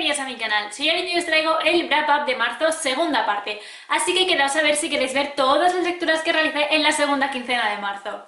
bienvenidos a mi canal. Soy Ari y os traigo el wrap up de marzo, segunda parte. Así que quedaos a ver si queréis ver todas las lecturas que realicé en la segunda quincena de marzo.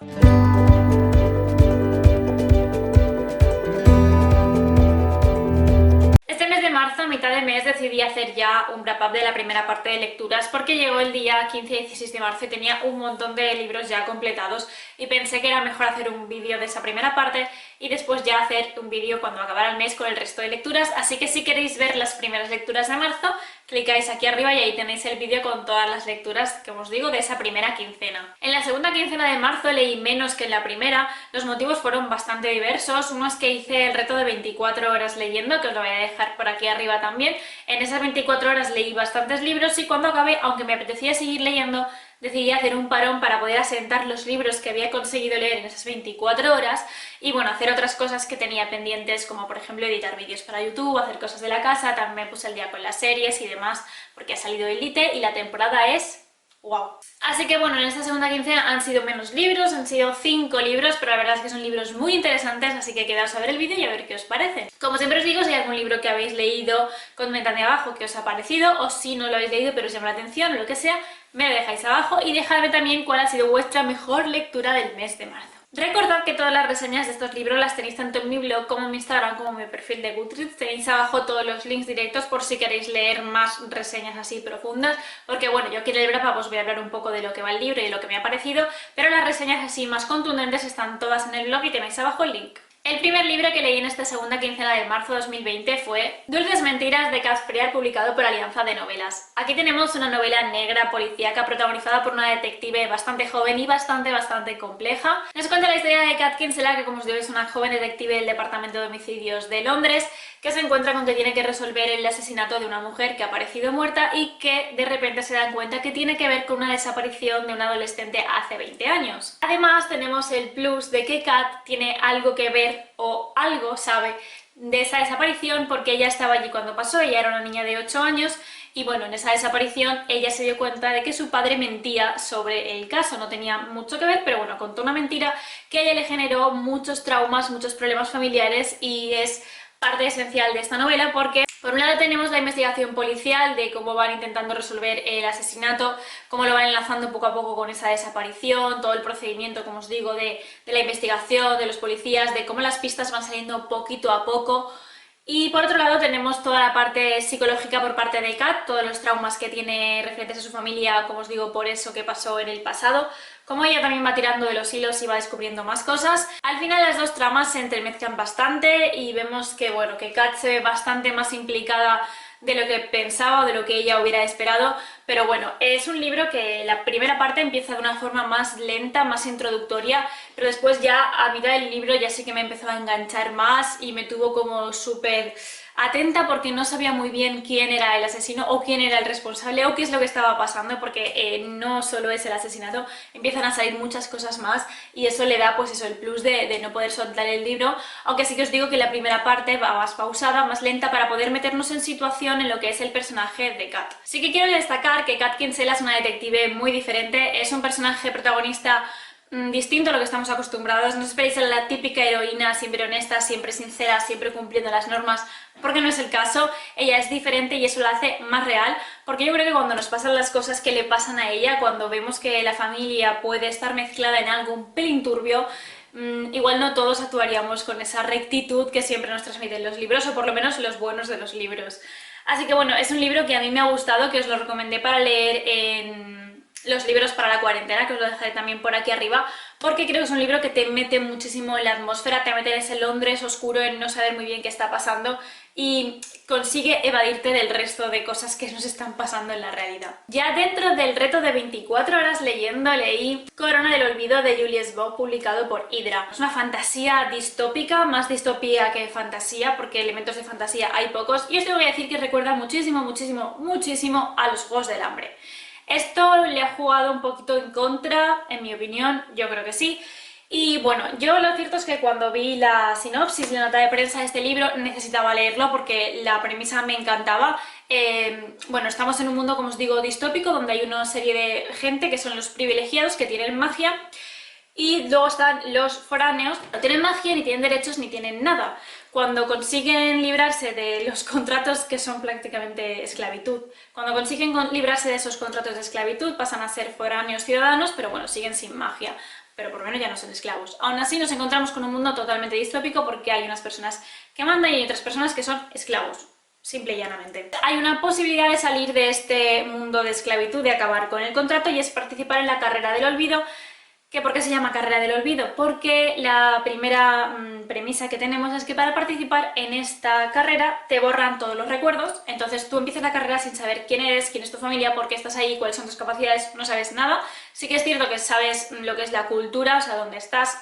Este mes de marzo, a mitad de mes, decidí hacer ya un wrap up de la primera parte de lecturas porque llegó el día 15 y 16 de marzo y tenía un montón de libros ya completados y pensé que era mejor hacer un vídeo de esa primera parte y después ya hacer un vídeo cuando acabara el mes con el resto de lecturas. Así que si queréis ver las primeras lecturas de marzo, clicáis aquí arriba y ahí tenéis el vídeo con todas las lecturas que os digo de esa primera quincena. En la segunda quincena de marzo leí menos que en la primera. Los motivos fueron bastante diversos. Uno es que hice el reto de 24 horas leyendo, que os lo voy a dejar por aquí arriba también. En esas 24 horas leí bastantes libros y cuando acabé, aunque me apetecía seguir leyendo, decidí hacer un parón para poder asentar los libros que había conseguido leer en esas 24 horas y bueno, hacer otras cosas que tenía pendientes, como por ejemplo editar vídeos para YouTube, hacer cosas de la casa. También me puse al día con las series y demás porque ha salido Elite y la temporada es ¡wow! Así que bueno, en esta segunda quincena han sido menos libros, han sido 5 libros, pero la verdad es que son libros muy interesantes, así que quedaos a ver el vídeo y a ver qué os parece. Como siempre os digo, si hay algún libro que habéis leído, comentadme abajo qué os ha parecido, o si no lo habéis leído pero os llama la atención o lo que sea, me lo dejáis abajo y dejadme también cuál ha sido vuestra mejor lectura del mes de marzo. Recordad que todas las reseñas de estos libros las tenéis tanto en mi blog como en mi Instagram como en mi perfil de Goodreads. Tenéis abajo todos los links directos por si queréis leer más reseñas así profundas, porque bueno, yo aquí en el wrap up os voy a hablar un poco de lo que va el libro y de lo que me ha parecido, pero las reseñas así más contundentes están todas en el blog y tenéis abajo el link. El primer libro que leí en esta segunda quincena de marzo de 2020 fue Dulces Mentiras de Kat Frear, publicado por Alianza de Novelas. Aquí tenemos una novela negra policíaca protagonizada por una detective bastante joven y bastante compleja. Nos cuenta la historia de Kat Kinsella, que como os digo es una joven detective del Departamento de Homicidios de Londres, que se encuentra con que tiene que resolver el asesinato de una mujer que ha aparecido muerta y que de repente se dan cuenta que tiene que ver con una desaparición de un adolescente hace 20 años. Además tenemos el plus de que Kat tiene algo que ver o algo sabe de esa desaparición porque ella estaba allí cuando pasó. Ella era una niña de 8 años y bueno, en esa desaparición ella se dio cuenta de que su padre mentía sobre el caso. No tenía mucho que ver, pero bueno, contó una mentira que a ella le generó muchos traumas, muchos problemas familiares y es parte esencial de esta novela porque por un lado tenemos la investigación policial de cómo van intentando resolver el asesinato, cómo lo van enlazando poco a poco con esa desaparición, todo el procedimiento, como os digo, de la investigación, de los policías, de cómo las pistas van saliendo poquito a poco. Y por otro lado tenemos toda la parte psicológica por parte de Kat, todos los traumas que tiene referentes a su familia, como os digo, por eso que pasó en el pasado, como ella también va tirando de los hilos y va descubriendo más cosas. Al final las dos tramas se entremezclan bastante y vemos que bueno, que Kat se ve bastante más implicada de lo que pensaba o de lo que ella hubiera esperado, pero bueno, es un libro que la primera parte empieza de una forma más lenta, más introductoria, pero después ya a mitad del libro ya sí que me empezó a enganchar más y me tuvo como súper atenta porque no sabía muy bien quién era el asesino o quién era el responsable o qué es lo que estaba pasando, porque no solo es el asesinato, empiezan a salir muchas cosas más y eso le da pues eso, el plus de no poder soltar el libro, aunque sí que os digo que la primera parte va más pausada, más lenta para poder meternos en situación en lo que es el personaje de Kat. Sí que quiero destacar que Kat Kinsella es una detective muy diferente, es un personaje protagonista distinto a lo que estamos acostumbrados. No esperéis a la típica heroína siempre honesta, siempre sincera, siempre cumpliendo las normas, porque no es el caso. Ella es diferente y eso la hace más real, porque yo creo que cuando nos pasan las cosas que le pasan a ella, cuando vemos que la familia puede estar mezclada en algo un pelín turbio, igual no todos actuaríamos con esa rectitud que siempre nos transmiten los libros, o por lo menos los buenos de los libros. Así que bueno, es un libro que a mí me ha gustado, que os lo recomendé para leer en los libros para la cuarentena, que os lo dejaré también por aquí arriba, porque creo que es un libro que te mete muchísimo en la atmósfera, te mete en ese Londres oscuro, en no saber muy bien qué está pasando y consigue evadirte del resto de cosas que nos están pasando en la realidad. Ya dentro del reto de 24 horas leyendo, leí Corona del Olvido de Julius Vogt, publicado por Hydra. Es una fantasía distópica, más distopía que fantasía, porque elementos de fantasía hay pocos, y os tengo que decir que recuerda muchísimo a los Juegos del Hambre. Esto le ha jugado un poquito en contra, en mi opinión, yo creo que sí. Y bueno, yo lo cierto es que cuando vi la sinopsis y la nota de prensa de este libro necesitaba leerlo porque la premisa me encantaba. Bueno, estamos en un mundo, como os digo, distópico, donde hay una serie de gente que son los privilegiados, que tienen magia, Y luego están los foráneos, no tienen magia, ni tienen derechos, ni tienen nada. Cuando consiguen librarse de los contratos que son prácticamente esclavitud, cuando consiguen librarse de esos contratos de esclavitud pasan a ser foráneos ciudadanos, pero bueno, siguen sin magia, pero por lo menos ya no son esclavos. Aún así nos encontramos con un mundo totalmente distópico porque hay unas personas que mandan y hay otras personas que son esclavos. Simple y llanamente. Hay una posibilidad de salir de este mundo de esclavitud, de acabar con el contrato, y es participar en la carrera del olvido. ¿Por qué se llama carrera del olvido? Porque la primera premisa que tenemos es que para participar en esta carrera te borran todos los recuerdos, entonces tú empiezas la carrera sin saber quién eres, quién es tu familia, por qué estás ahí, cuáles son tus capacidades, no sabes nada. Sí que es cierto que sabes lo que es la cultura, o sea, dónde estás,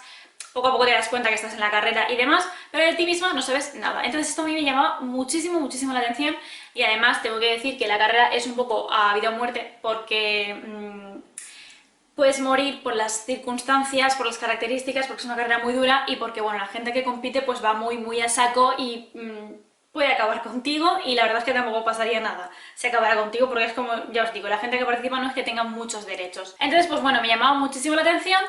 poco a poco te das cuenta que estás en la carrera y demás, pero de ti misma no sabes nada. Entonces esto a mí me llamaba muchísimo, muchísimo la atención, y además tengo que decir que la carrera es un poco a vida o muerte porque puedes morir por las circunstancias, por las características, porque es una carrera muy dura y porque, bueno, la gente que compite pues va muy a saco y puede acabar contigo, y la verdad es que tampoco pasaría nada si acabara contigo, porque es como, ya os digo, la gente que participa no es que tenga muchos derechos. Entonces, pues bueno, me llamaba muchísimo la atención,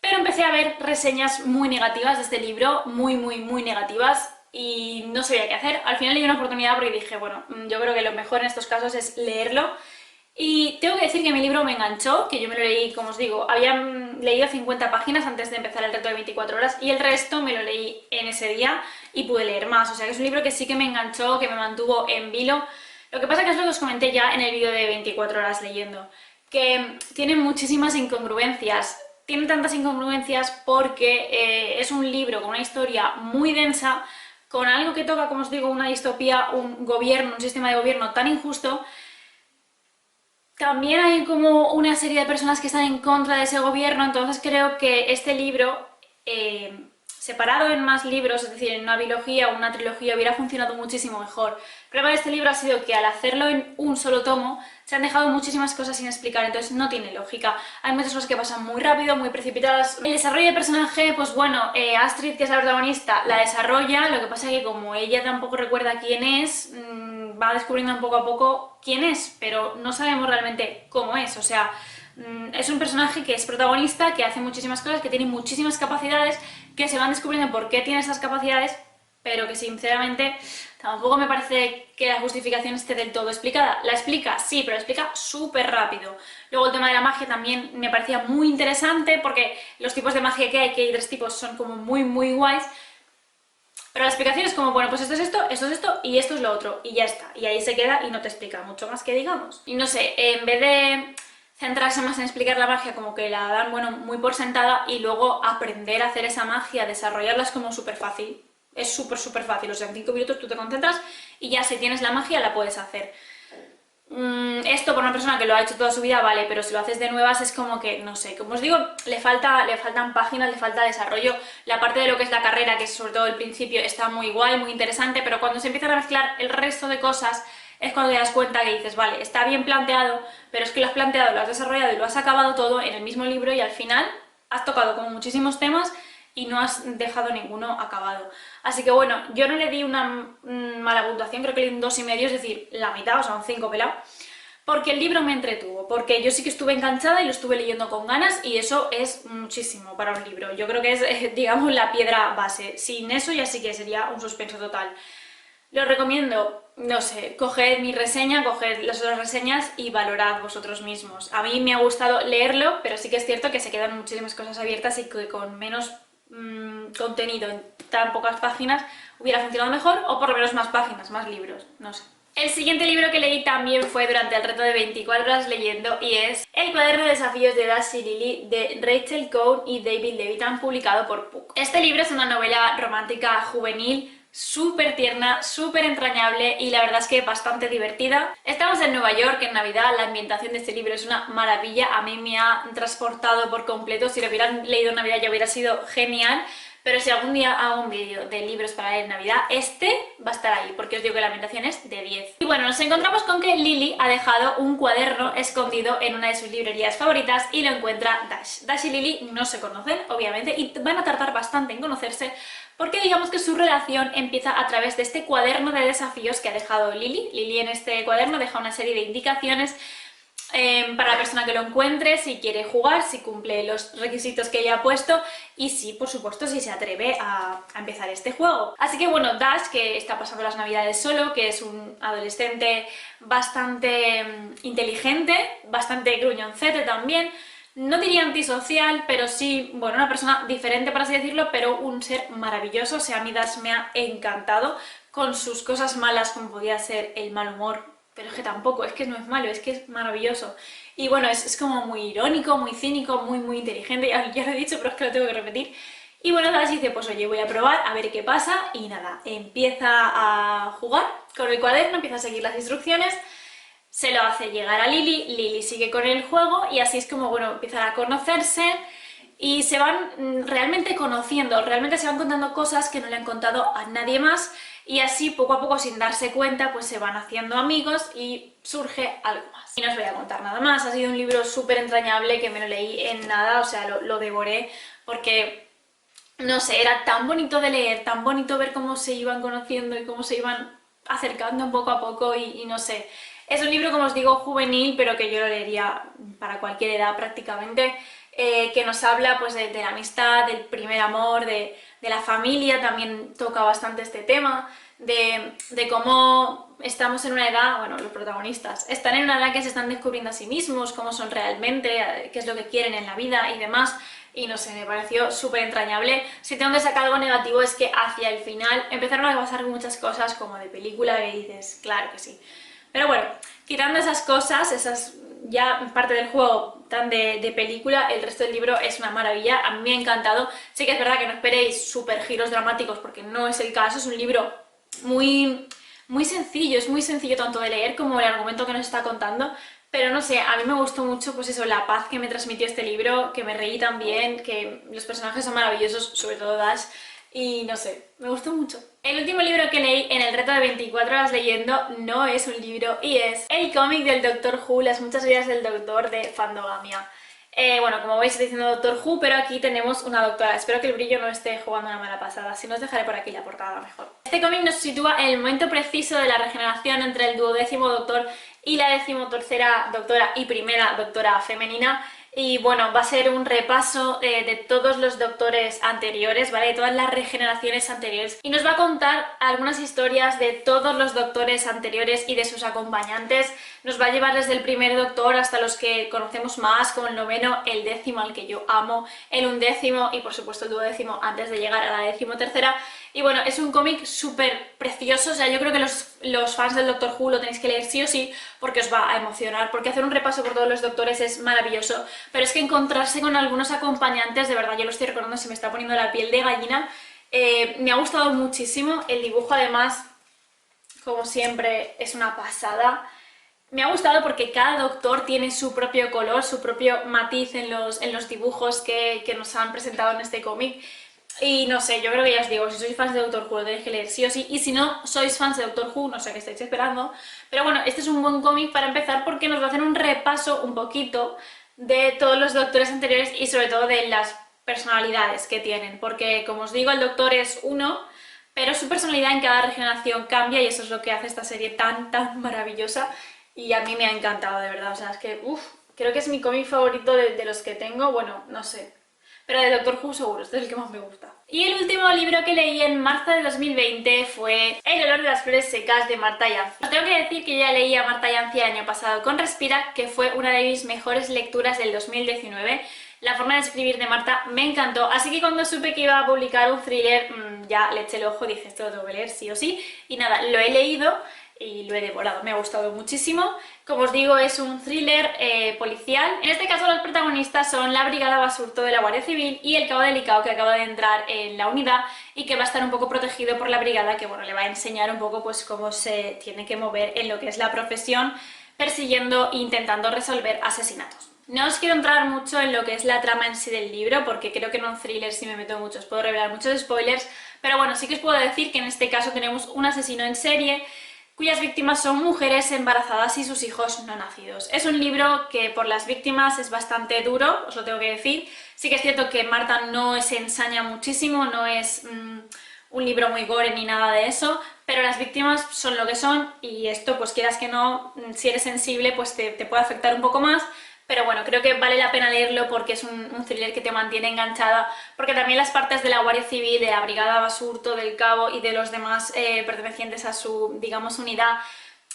pero empecé a ver reseñas muy negativas de este libro, muy negativas, y no sabía qué hacer. Al final le di una oportunidad porque dije, bueno, yo creo que lo mejor en estos casos es leerlo. Y tengo que decir que mi libro me enganchó, que yo me lo leí, como os digo, había leído 50 páginas antes de empezar el reto de 24 horas y el resto me lo leí en ese día y pude leer más. O sea que es un libro que sí que me enganchó, que me mantuvo en vilo. Lo que pasa que es lo que os comenté ya en el vídeo de 24 horas leyendo, que tiene muchísimas incongruencias. Tiene tantas incongruencias porque es un libro con una historia muy densa, con algo que toca, como os digo, una distopía, un gobierno, un sistema de gobierno tan injusto. También hay como una serie de personas que están en contra de ese gobierno, entonces creo que este libro, separado en más libros, es decir, en una bilogía o una trilogía, hubiera funcionado muchísimo mejor. El problema de este libro ha sido que al hacerlo en un solo tomo, se han dejado muchísimas cosas sin explicar, entonces no tiene lógica. Hay muchas cosas que pasan muy rápido, muy precipitadas. El desarrollo de personaje, pues bueno, Astrid, que es la protagonista, la desarrolla, lo que pasa es que como ella tampoco recuerda quién es, va descubriendo un poco a poco quién es, pero no sabemos realmente cómo es. O sea, es un personaje que es protagonista, que hace muchísimas cosas, que tiene muchísimas capacidades, que se van descubriendo por qué tiene esas capacidades, pero que sinceramente tampoco me parece que la justificación esté del todo explicada. La explica, sí, pero la explica súper rápido. Luego el tema de la magia también me parecía muy interesante, porque los tipos de magia que hay 3 tipos, son como muy guays, pero la explicación es como, bueno, pues esto es esto y esto es lo otro, y ya está. Y ahí se queda y no te explica mucho más que digamos. Y no sé, en vez de centrarse más en explicar la magia, como que la dan, bueno, muy por sentada, y luego aprender a hacer esa magia, desarrollarla es como súper fácil. Es súper fácil, o sea, en 5 minutos tú te concentras y ya si tienes la magia la puedes hacer. Esto por una persona que lo ha hecho toda su vida vale, pero si lo haces de nuevas es como que, no sé, como os digo, le faltan páginas, le falta desarrollo. La parte de lo que es la carrera, que es sobre todo el principio, está muy guay, muy interesante, pero cuando se empiezan a mezclar el resto de cosas es cuando te das cuenta que dices, vale, está bien planteado, pero es que lo has planteado, lo has desarrollado y lo has acabado todo en el mismo libro, y al final has tocado como muchísimos temas y no has dejado ninguno acabado. Así que bueno, yo no le di una mala puntuación, creo que le di un 2,5, es decir, la mitad, o sea, un 5 pelado, porque el libro me entretuvo, porque yo sí que estuve enganchada y lo estuve leyendo con ganas, y eso es muchísimo para un libro. Yo creo que es, digamos, la piedra base. Sin eso ya sí que sería un suspenso total. Lo recomiendo, no sé, coged mi reseña, coged las otras reseñas y valorad vosotros mismos. A mí me ha gustado leerlo, pero sí que es cierto que se quedan muchísimas cosas abiertas y que con menos contenido en tan pocas páginas hubiera funcionado mejor, o por lo menos más páginas, más libros, no sé. El siguiente libro que leí también fue durante el reto de 24 horas leyendo, y es El cuaderno de desafíos de Dash y Lily, de Rachel Cohn y David Levitan, publicado por Puck. Este libro es una novela romántica juvenil súper tierna, súper entrañable y la verdad es que bastante divertida. Estamos en Nueva York en Navidad, la ambientación de este libro es una maravilla, a mí me ha transportado por completo. Si lo hubieran leído en Navidad ya hubiera sido genial, pero si algún día hago un vídeo de libros para leer en Navidad, este va a estar ahí, porque os digo que la ambientación es de 10. Y bueno, nos encontramos con que Lily ha dejado un cuaderno escondido en una de sus librerías favoritas y lo encuentra Dash. Dash y Lily no se conocen, obviamente, y van a tardar bastante en conocerse, porque digamos que su relación empieza a través de este cuaderno de desafíos que ha dejado Lily. Lily en este cuaderno deja una serie de indicaciones para la persona que lo encuentre, si quiere jugar, si cumple los requisitos que ella ha puesto y si, por supuesto, si se atreve a empezar este juego. Así que bueno, Dash, que está pasando las navidades solo, que es un adolescente bastante inteligente, bastante gruñoncete también, no diría antisocial, pero sí, bueno, una persona diferente, por así decirlo, pero un ser maravilloso. O sea, a mí Dash me ha encantado, con sus cosas malas, como podía ser el mal humor, pero es que tampoco, es que no es malo, es que es maravilloso. Y bueno, es como muy irónico, muy cínico, muy inteligente, ya lo he dicho, pero es que lo tengo que repetir. Y bueno, Dash dice, pues oye, voy a probar, a ver qué pasa, y nada, empieza a jugar con el cuaderno, empieza a seguir las instrucciones, se lo hace llegar a Lily, Lily sigue con el juego, y así es como, bueno, empiezan a conocerse, y se van realmente conociendo, realmente se van contando cosas que no le han contado a nadie más, y así poco a poco, sin darse cuenta, pues se van haciendo amigos y surge algo más. Y no os voy a contar nada más, ha sido un libro súper entrañable que me lo leí en nada, o sea, lo devoré porque, no sé, era tan bonito de leer, tan bonito ver cómo se iban conociendo y cómo se iban acercando poco a poco y no sé. Es un libro, como os digo, juvenil, pero que yo lo leería para cualquier edad prácticamente, que nos habla pues de la amistad, del primer amor, de la familia, también toca bastante este tema, de cómo estamos en una edad, bueno, los protagonistas están en una edad que se están descubriendo a sí mismos, cómo son realmente, qué es lo que quieren en la vida y demás, y no sé, me pareció súper entrañable. Si tengo que sacar algo negativo es que hacia el final empezaron a pasar muchas cosas como de película que dices, claro que sí. Pero bueno, quitando esas cosas, esas ya parte del juego tan de película, el resto del libro es una maravilla, a mí me ha encantado. Sí que es verdad que no esperéis súper giros dramáticos porque no es el caso, es un libro muy sencillo, es muy sencillo tanto de leer como el argumento que nos está contando, pero no sé, a mí me gustó mucho pues eso, la paz que me transmitió este libro, que me reí también, que los personajes son maravillosos, sobre todo Dash, y no sé, me gustó mucho. El último libro que leí en el reto de 24 horas leyendo no es un libro y es el cómic del Doctor Who, Las muchas vidas del Doctor de Fandogamia. Bueno, como veis estoy diciendo Doctor Who, pero aquí tenemos una doctora. Espero que el brillo no esté jugando una mala pasada, si no os dejaré por aquí la portada mejor. Este cómic nos sitúa en el momento preciso de la regeneración entre el 12º Doctor y la 13ª Doctora y primera Doctora femenina. Y bueno, va a ser un repaso de todos los doctores anteriores, ¿vale? De todas las regeneraciones anteriores. Y nos va a contar algunas historias de todos los doctores anteriores y de sus acompañantes. Nos va a llevar desde el primer doctor hasta los que conocemos más, como el 9º, el 10º, al que yo amo, el 11º y por supuesto el 12º antes de llegar a la 13ª. Y bueno, es un cómic súper precioso, o sea, yo creo que los fans del Doctor Who lo tenéis que leer sí o sí porque os va a emocionar, porque hacer un repaso por todos los doctores es maravilloso, pero es que encontrarse con algunos acompañantes, de verdad, yo lo estoy recordando, se me está poniendo la piel de gallina, me ha gustado muchísimo, el dibujo además, como siempre, es una pasada. Me ha gustado porque cada doctor tiene su propio color, su propio matiz en los dibujos que nos han presentado en este cómic. Y no sé, yo creo que ya os digo, si sois fans de Doctor Who lo tenéis que leer sí o sí, y si no sois fans de Doctor Who, no sé qué estáis esperando, pero bueno, este es un buen cómic para empezar porque nos va a hacer un repaso un poquito de todos los doctores anteriores y sobre todo de las personalidades que tienen, porque como os digo, el doctor es uno, pero su personalidad en cada regeneración cambia y eso es lo que hace esta serie tan maravillosa y a mí me ha encantado, de verdad, o sea, es que, uff, creo que es mi cómic favorito de los que tengo, bueno, no sé, pero de Doctor Who seguro, este es el que más me gusta. Y el último libro que leí en marzo de 2020 fue El olor de las flores secas de Marta Yancy. Os tengo que decir que ya leí a Marta Yancy el año pasado con Respira, que fue una de mis mejores lecturas del 2019. La forma de escribir de Marta me encantó, así que cuando supe que iba a publicar un thriller, ya le eché el ojo, dije esto lo tengo que leer sí o sí, y nada, lo he leído y lo he devorado, me ha gustado muchísimo. Como os digo, es un thriller policial. En este caso los protagonistas son la Brigada Basurto de la Guardia Civil y el Cabo Delicado, que acaba de entrar en la unidad y que va a estar un poco protegido por la brigada, que bueno, le va a enseñar un poco pues cómo se tiene que mover en lo que es la profesión, persiguiendo e intentando resolver asesinatos. No os quiero entrar mucho en lo que es la trama en sí del libro, porque creo que en un thriller si me meto mucho os puedo revelar muchos spoilers, pero bueno, sí que os puedo decir que en este caso tenemos un asesino en serie cuyas víctimas son mujeres embarazadas y sus hijos no nacidos. Es un libro que por las víctimas es bastante duro, os lo tengo que decir. Sí que es cierto que Marta no se ensaña muchísimo, no es un libro muy gore ni nada de eso, pero las víctimas son lo que son y esto, pues quieras que no, si eres sensible, pues te puede afectar un poco más. Pero bueno, creo que vale la pena leerlo porque es un thriller que te mantiene enganchada, porque también las partes de la Guardia Civil, de la Brigada Basurto, del Cabo y de los demás pertenecientes a su, digamos, unidad,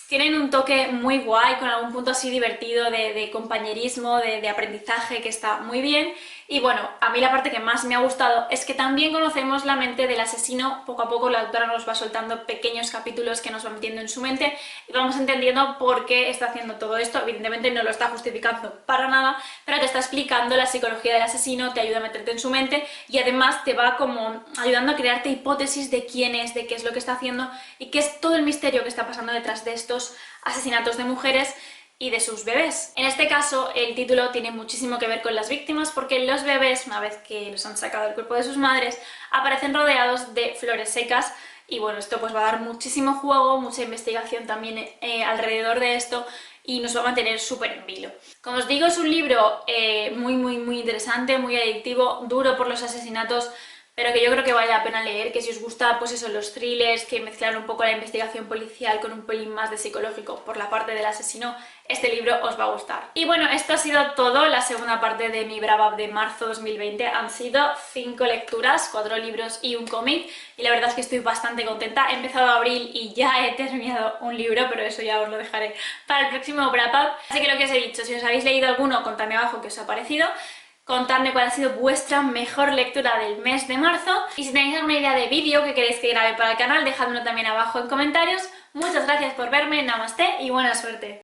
tienen un toque muy guay, con algún punto así divertido de compañerismo, de aprendizaje, que está muy bien. Y bueno, a mí la parte que más me ha gustado es que también conocemos la mente del asesino. Poco a poco la autora nos va soltando pequeños capítulos que nos va metiendo en su mente y vamos entendiendo por qué está haciendo todo esto. Evidentemente no lo está justificando para nada, pero te está explicando la psicología del asesino, te ayuda a meterte en su mente y además te va como ayudando a crearte hipótesis de quién es, de qué es lo que está haciendo y qué es todo el misterio que está pasando detrás de estos asesinatos de mujeres y de sus bebés. En este caso, el título tiene muchísimo que ver con las víctimas porque los bebés, una vez que los han sacado del cuerpo de sus madres, aparecen rodeados de flores secas y bueno, esto pues va a dar muchísimo juego, mucha investigación también alrededor de esto y nos va a mantener súper en vilo. Como os digo, es un libro muy interesante, muy adictivo, duro por los asesinatos, pero que yo creo que vale la pena leer, que si os gusta pues eso, los thrillers que mezclan un poco la investigación policial con un pelín más de psicológico por la parte del asesino, este libro os va a gustar. Y bueno, esto ha sido todo, la segunda parte de mi BraVap de marzo 2020. Han sido 5 lecturas, 4 libros y un cómic, y la verdad es que estoy bastante contenta. He empezado abril y ya he terminado un libro, pero eso ya os lo dejaré para el próximo BraVap. Así que lo que os he dicho, si os habéis leído alguno, contadme abajo qué os ha parecido. Contadme cuál ha sido vuestra mejor lectura del mes de marzo y si tenéis alguna idea de vídeo que queréis que grabe para el canal, dejadmelo también abajo en comentarios. Muchas gracias por verme, namaste y buena suerte.